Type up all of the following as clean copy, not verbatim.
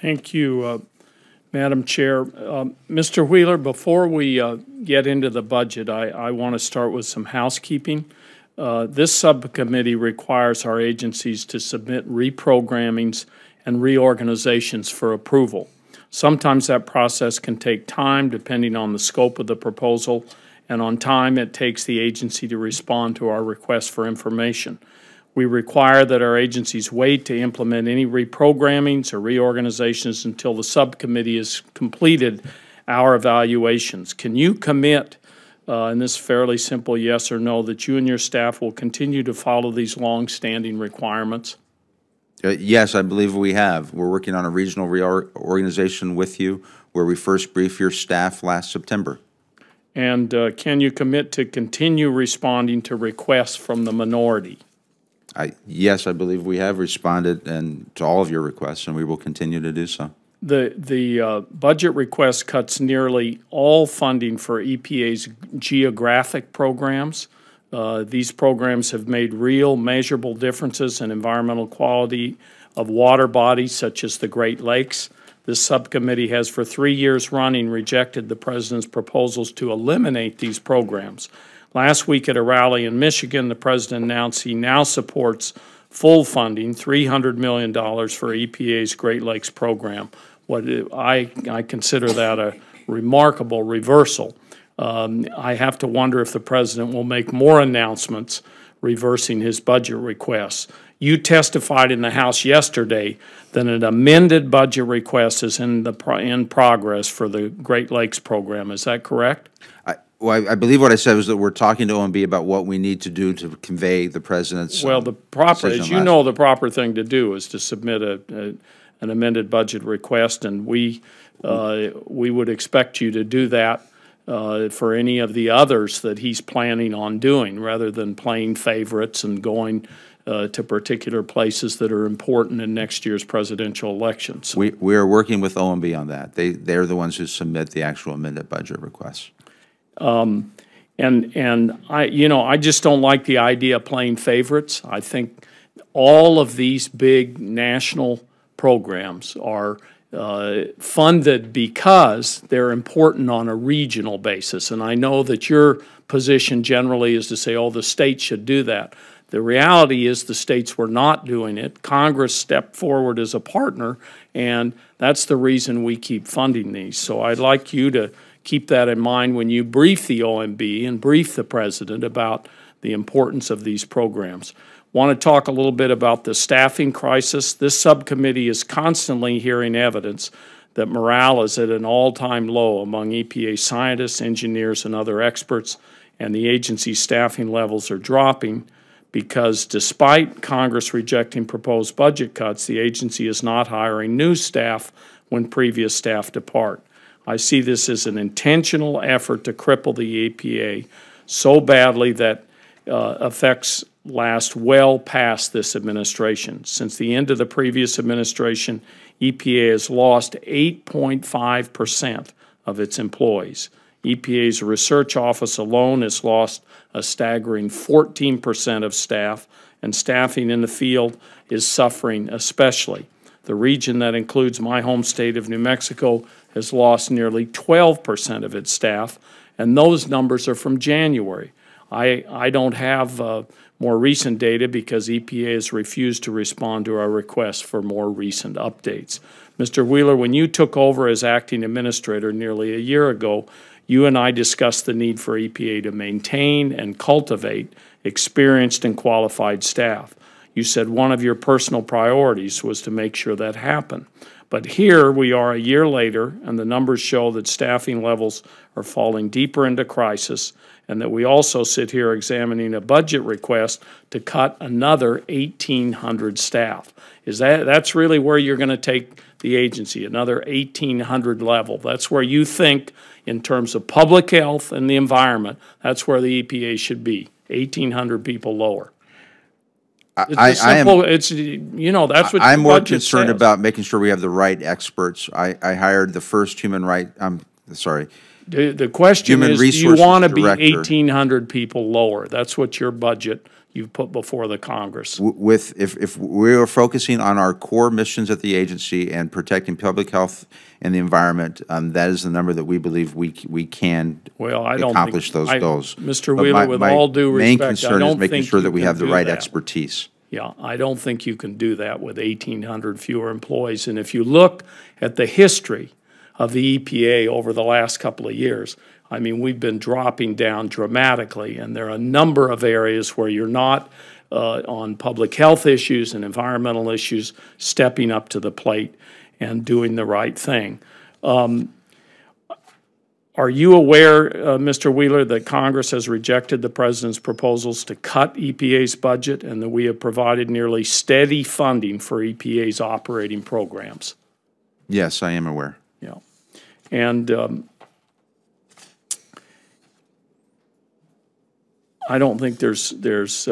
Thank you, Madam Chair. Mr. Wheeler, before we get into the budget, I want to start with some housekeeping. This subcommittee requires our agencies to submit reprogrammings and reorganizations for approval. Sometimes that process can take time depending on the scope of the proposal and on time it takes the agency to respond to our request for information. We require that our agencies wait to implement any reprogrammings or reorganizations until the subcommittee has completed our evaluations. Can you commit, in this fairly simple yes or no, that you and your staff will continue to follow these long-standing requirements? Yes, I believe we have. We're working on a regional reorganization with you where we first briefed your staff last September. And can you commit to continue responding to requests from the minority? Yes, I believe we have responded to all of your requests, and we will continue to do so. The budget request cuts nearly all funding for EPA's geographic programs. These programs have made real, measurable differences in environmental quality of water bodies such as the Great Lakes. This subcommittee has for 3 years running rejected the President's proposals to eliminate these programs. Last week at a rally in Michigan, the President announced he now supports full funding, $300 million for EPA's Great Lakes program. I consider that a remarkable reversal. I have to wonder if the President will make more announcements reversing his budget requests. You testified in the House yesterday that an amended budget request is in progress for the Great Lakes program. Is that correct? Well, I believe what I said was that we're talking to OMB about what we need to do to convey the President's Well, the proper, as you know, the proper thing to do is to submit an amended budget request, and we would expect you to do that for any of the others that he's planning on doing, rather than playing favorites and going to particular places that are important in next year's presidential elections. We are working with OMB on that. They're the ones who submit the actual amended budget requests. And I just don't like the idea of playing favorites. I think all of these big national programs are funded because they're important on a regional basis. And I know that your position generally is to say, oh, the states should do that. The reality is the states were not doing it. Congress stepped forward as a partner, and that's the reason we keep funding these. So I'd like you to keep that in mind when you brief the OMB and brief the President about the importance of these programs. Want to talk a little bit about the staffing crisis. This subcommittee is constantly hearing evidence that morale is at an all-time low among EPA scientists, engineers, and other experts, and the agency's staffing levels are dropping because despite Congress rejecting proposed budget cuts, the agency is not hiring new staff when previous staff depart. I see this as an intentional effort to cripple the EPA so badly that effects last well past this administration. Since the end of the previous administration, EPA has lost 8.5% of its employees. EPA's research office alone has lost a staggering 14% of staff, and staffing in the field is suffering especially. The region that includes my home state of New Mexico has lost nearly 12% of its staff, and those numbers are from January. I don't have more recent data because EPA has refused to respond to our requests for more recent updates. Mr. Wheeler, when you took over as acting administrator nearly a year ago, you and I discussed the need for EPA to maintain and cultivate experienced and qualified staff. You said one of your personal priorities was to make sure that happened. But here we are a year later, and the numbers show that staffing levels are falling deeper into crisis, and that we also sit here examining a budget request to cut another 1,800 staff. That's really where you're going to take the agency, another 1,800 level. That's where you think, in terms of public health and the environment, that's where the EPA should be, 1,800 people lower. That's what I'm more concerned about making sure we have the right experts. I hired the first The question is, do you want to be 1,800 people lower? That's what your budget you've put before the Congress. If we are focusing on our core missions at the agency and protecting public health and the environment, that is the number that we believe we can accomplish those goals. Mr. Wheeler, with all due respect, main concern is making sure that we have the right expertise. Yeah, I don't think you can do that with 1,800 fewer employees. And if you look at the history of the EPA over the last couple of years, I mean, we've been dropping down dramatically, and there are a number of areas where you're not on public health issues and environmental issues stepping up to the plate and doing the right thing. Are you aware, Mr. Wheeler, that Congress has rejected the President's proposals to cut EPA's budget and that we have provided nearly steady funding for EPA's operating programs? Yes, I am aware. Yeah. And I don't think there's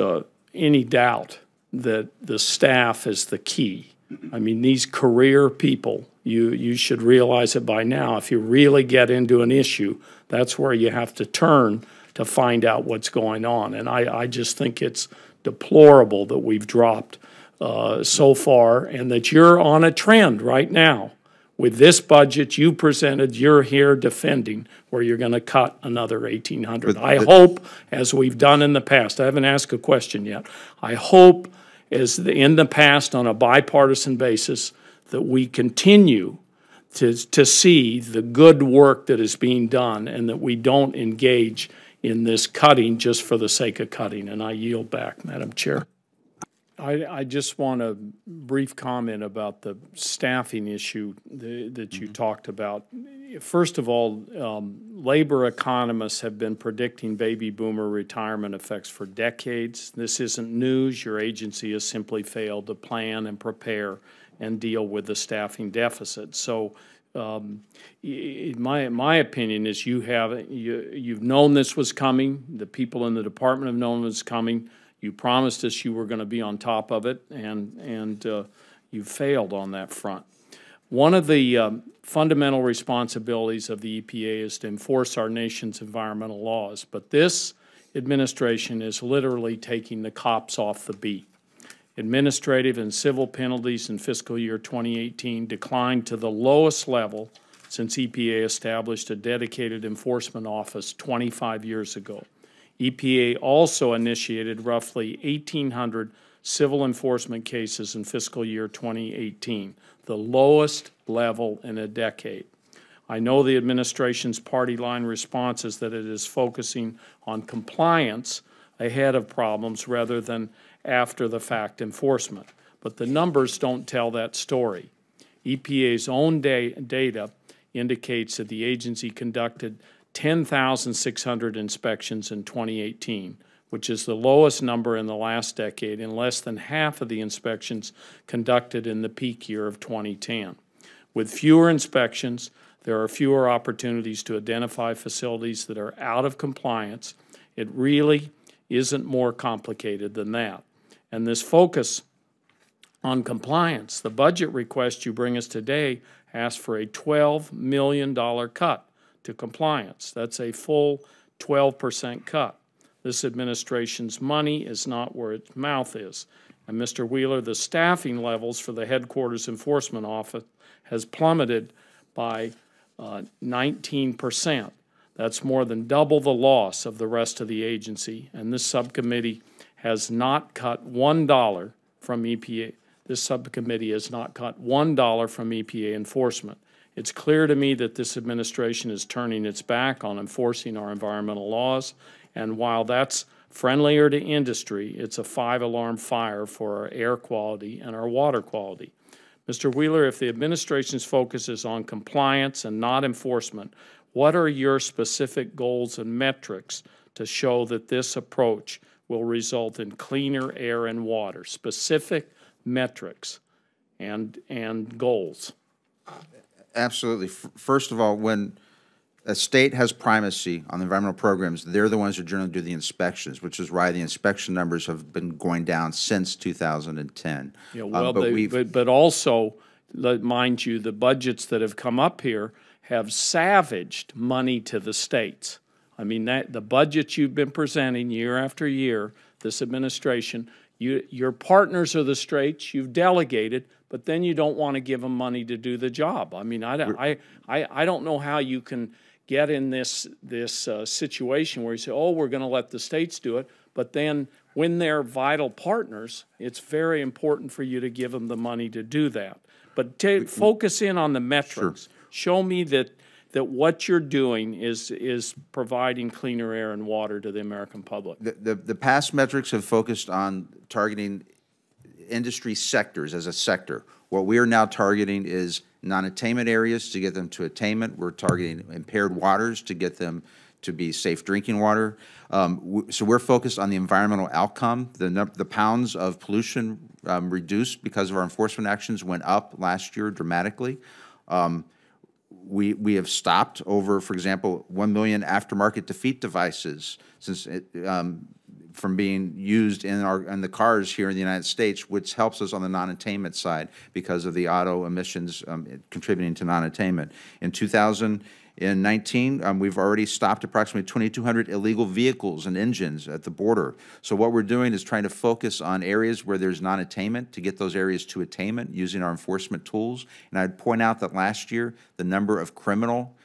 any doubt that the staff is the key. I mean, these career people, you should realize it by now. If you really get into an issue, that's where you have to turn to find out what's going on. And I just think it's deplorable that we've dropped so far, and that you're on a trend right now. With this budget you presented, you're here defending where you're going to cut another 1,800. I hope, as we've done in the past, I haven't asked a question yet, I hope, as in the past on a bipartisan basis, that we continue to see the good work that is being done and that we don't engage in this cutting just for the sake of cutting. And I yield back, Madam Chair. I just want a brief comment about the staffing issue that you talked about. First of all, labor economists have been predicting baby boomer retirement effects for decades. This isn't news. Your agency has simply failed to plan and prepare and deal with the staffing deficit. So my opinion is you've known this was coming. The people in the department have known it was coming. You promised us you were going to be on top of it, and you failed on that front. One of the fundamental responsibilities of the EPA is to enforce our nation's environmental laws, but this administration is literally taking the cops off the beat. Administrative and civil penalties in fiscal year 2018 declined to the lowest level since EPA established a dedicated enforcement office 25 years ago. EPA also initiated roughly 1,800 civil enforcement cases in fiscal year 2018, the lowest level in a decade. I know the administration's party line response is that it is focusing on compliance ahead of problems rather than after-the-fact enforcement. But the numbers don't tell that story. EPA's own data indicates that the agency conducted 10,600 inspections in 2018, which is the lowest number in the last decade and less than half of the inspections conducted in the peak year of 2010. With fewer inspections, there are fewer opportunities to identify facilities that are out of compliance. It really isn't more complicated than that. And this focus on compliance, the budget request you bring us today asks for a $12 million cut to compliance. That's a full 12% cut. This administration's money is not where its mouth is. And Mr. Wheeler, the staffing levels for the headquarters enforcement office has plummeted by 19%. That's more than double the loss of the rest of the agency. And this subcommittee has not cut $1 from EPA. This subcommittee has not cut $1 from EPA enforcement. It's clear to me that this administration is turning its back on enforcing our environmental laws, and while that's friendlier to industry, it's a 5-alarm fire for our air quality and our water quality. Mr. Wheeler, if the administration's focus is on compliance and not enforcement, what are your specific goals and metrics to show that this approach will result in cleaner air and water? Specific metrics and goals. Absolutely. First of all, when a state has primacy on the environmental programs, they're the ones who generally do the inspections, which is why the inspection numbers have been going down since 2010. Yeah, well, but also, mind you, the budgets that have come up here have savaged money to the states. I mean, the budgets you've been presenting year after year, this administration. Your partners are the straights. You've delegated, but then you don't want to give them money to do the job. I mean, I don't know how you can get in this situation where you say, oh, we're going to let the states do it, but then when they're vital partners, it's very important for you to give them the money to do that. But focus in on the metrics. Sure. Show me that what you're doing is providing cleaner air and water to the American public. The past metrics have focused on targeting industry sectors as a sector. What we are now targeting is non-attainment areas to get them to attainment. We're targeting impaired waters to get them to be safe drinking water. So we're focused on the environmental outcome. The pounds of pollution reduced because of our enforcement actions went up last year dramatically. We have stopped over, for example, 1 million aftermarket defeat devices since from being used in the cars here in the United States, which helps us on the non-attainment side because of the auto emissions contributing to non-attainment. In 2019, we've already stopped approximately 2,200 illegal vehicles and engines at the border. So what we're doing is trying to focus on areas where there's non-attainment to get those areas to attainment using our enforcement tools. And I'd point out that last year, the number of criminal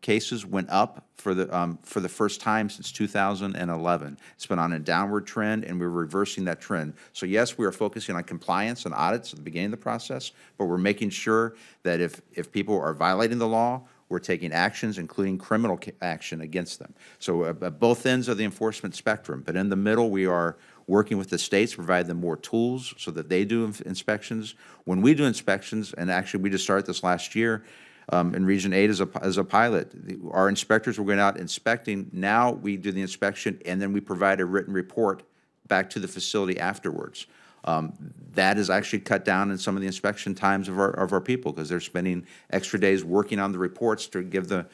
cases went up for the first time since 2011. It's been on a downward trend, and we're reversing that trend. So yes, we are focusing on compliance and audits at the beginning of the process, but we're making sure that if people are violating the law, we're taking actions, including criminal action against them. So at both ends of the enforcement spectrum, but in the middle, we are working with the states to provide them more tools so that they do inspections. When we do inspections, and actually we just started this last year, in Region 8 as a pilot. Our inspectors were going out inspecting. Now we do the inspection, and then we provide a written report back to the facility afterwards. That has actually cut down in some of the inspection times of our people because they're spending extra days working on the reports to give the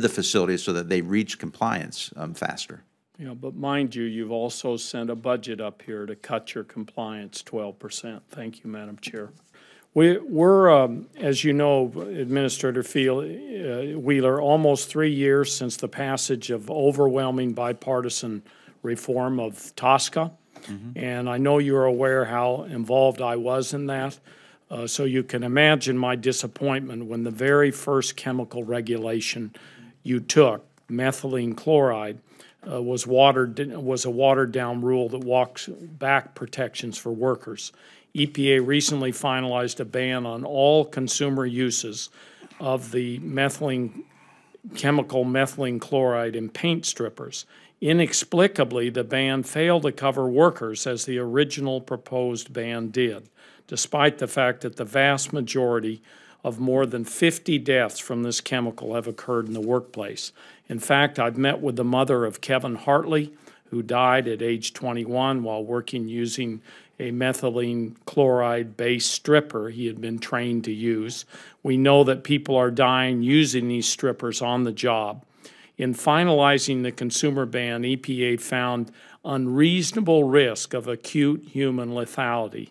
facilities so that they reach compliance faster. Yeah, but mind you, you've also sent a budget up here to cut your compliance 12%. Thank you, Madam Chair. We're as you know, Administrator Wheeler, almost 3 years since the passage of overwhelming bipartisan reform of TSCA. And I know you're aware how involved I was in that. So you can imagine my disappointment when the very first chemical regulation you took, methylene chloride, was a watered-down rule that walks back protections for workers. EPA recently finalized a ban on all consumer uses of the chemical methylene chloride in paint strippers. Inexplicably, the ban failed to cover workers as the original proposed ban did, despite the fact that the vast majority of more than 50 deaths from this chemical have occurred in the workplace. In fact, I've met with the mother of Kevin Hartley, who died at age 21 while working using a methylene chloride-based stripper he had been trained to use. We know that people are dying using these strippers on the job. In finalizing the consumer ban, EPA found unreasonable risk of acute human lethality.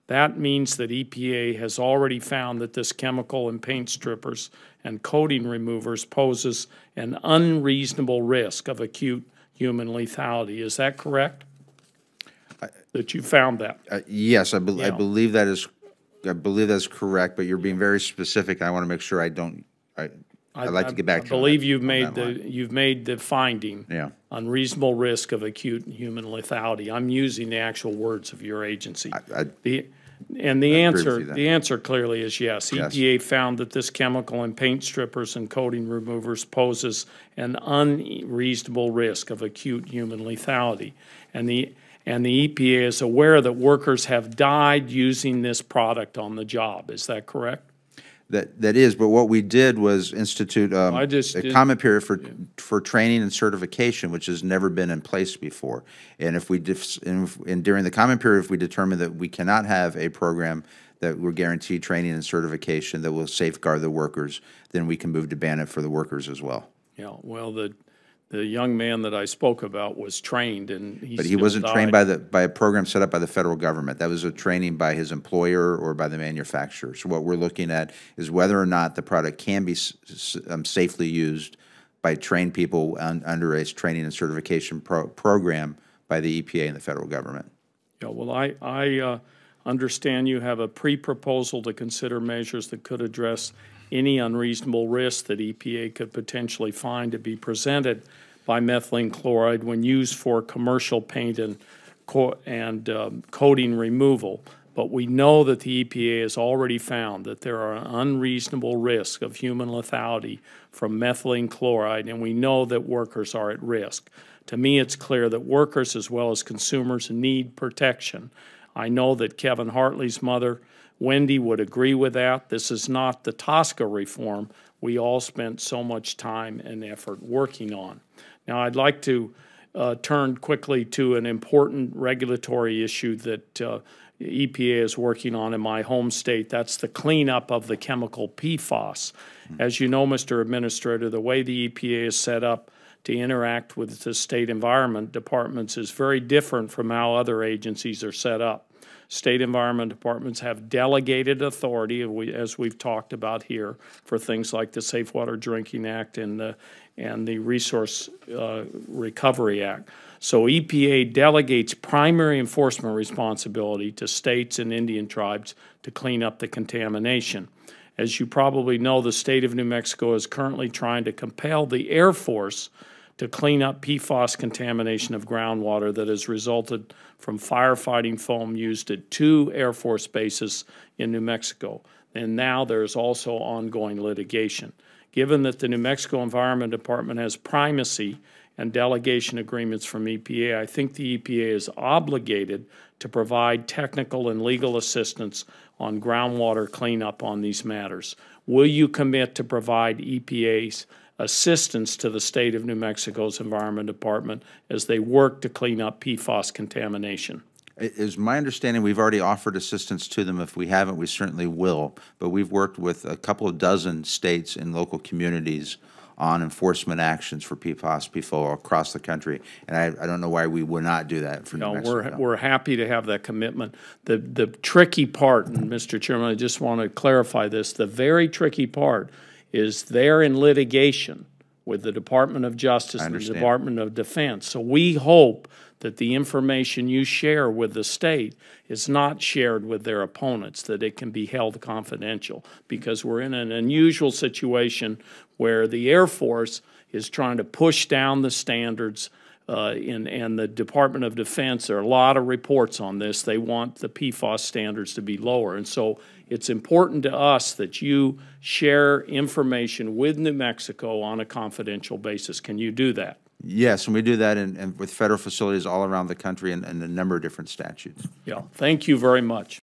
That means that EPA has already found that this chemical in paint strippers and coating removers poses an unreasonable risk of acute human lethality. Is that correct? That you found that? Yes, I believe that is. I believe that's correct. But you're being very specific. I want to make sure I don't. I'd like to get back to. I believe you've made the finding. Yeah. Unreasonable risk of acute human lethality. I'm using the actual words of your agency. The answer clearly is yes. EPA found that this chemical in paint strippers and coating removers poses an unreasonable risk of acute human lethality, and the EPA is aware that workers have died using this product on the job. Is that correct? That is, but what we did was institute a comment period for training and certification, which has never been in place before. And if we during the comment period, if we determine that we cannot have a program that will guarantee training and certification that will safeguard the workers, then we can move to ban it for the workers as well. Yeah. Well, the young man that I spoke about was trained, and he wasn't trained by a program set up by the federal government. That was a training by his employer or by the manufacturer. So what we're looking at is whether or not the product can be safely used by trained people under a training and certification program by the EPA and the federal government. Yeah, well, I understand you have a pre-proposal to consider measures that could address any unreasonable risk that EPA could potentially find to be presented by methylene chloride when used for commercial paint and coating removal. But we know that the EPA has already found that there are unreasonable risks of human lethality from methylene chloride, and we know that workers are at risk. To me, it's clear that workers as well as consumers need protection. I know that Kevin Hartley's mother, Wendy, would agree with that. This is not the TSCA reform we all spent so much time and effort working on. Now, I'd like to turn quickly to an important regulatory issue that EPA is working on in my home state. That's the cleanup of the chemical PFAS. As you know, Mr. Administrator, the way the EPA is set up to interact with the state environment departments is very different from how other agencies are set up. State environment departments have delegated authority, as we've talked about here, for things like the Safe Water Drinking Act and the Resource Recovery Act. So EPA delegates primary enforcement responsibility to states and Indian tribes to clean up the contamination. As you probably know, the state of New Mexico is currently trying to compel the Air Force to clean up PFAS contamination of groundwater that has resulted from firefighting foam used at 2 Air Force bases in New Mexico. And now there's also ongoing litigation. Given that the New Mexico Environment Department has primacy and delegation agreements from EPA, I think the EPA is obligated to provide technical and legal assistance on groundwater cleanup on these matters. Will you commit to provide EPA's assistance to the state of New Mexico's Environment Department as they work to clean up PFAS contamination? It is my understanding we've already offered assistance to them. If we haven't, we certainly will. But we've worked with a couple of dozen states and local communities on enforcement actions for PFAS, PFOA across the country. And I don't know why we would not do that for New Mexico. We're happy to have that commitment. The tricky part, and Mr. Chairman, I just want to clarify this, the very tricky part is they're in litigation with the Department of Justice and the Department of Defense. So we hope that the information you share with the state is not shared with their opponents, that it can be held confidential, because we're in an unusual situation where the Air Force is trying to push down the standards and the Department of Defense. There are a lot of reports on this. They want the PFAS standards to be lower. And so it's important to us that you share information with New Mexico on a confidential basis. Can you do that? Yes, and we do that with federal facilities all around the country and a number of different statutes. Yeah, thank you very much.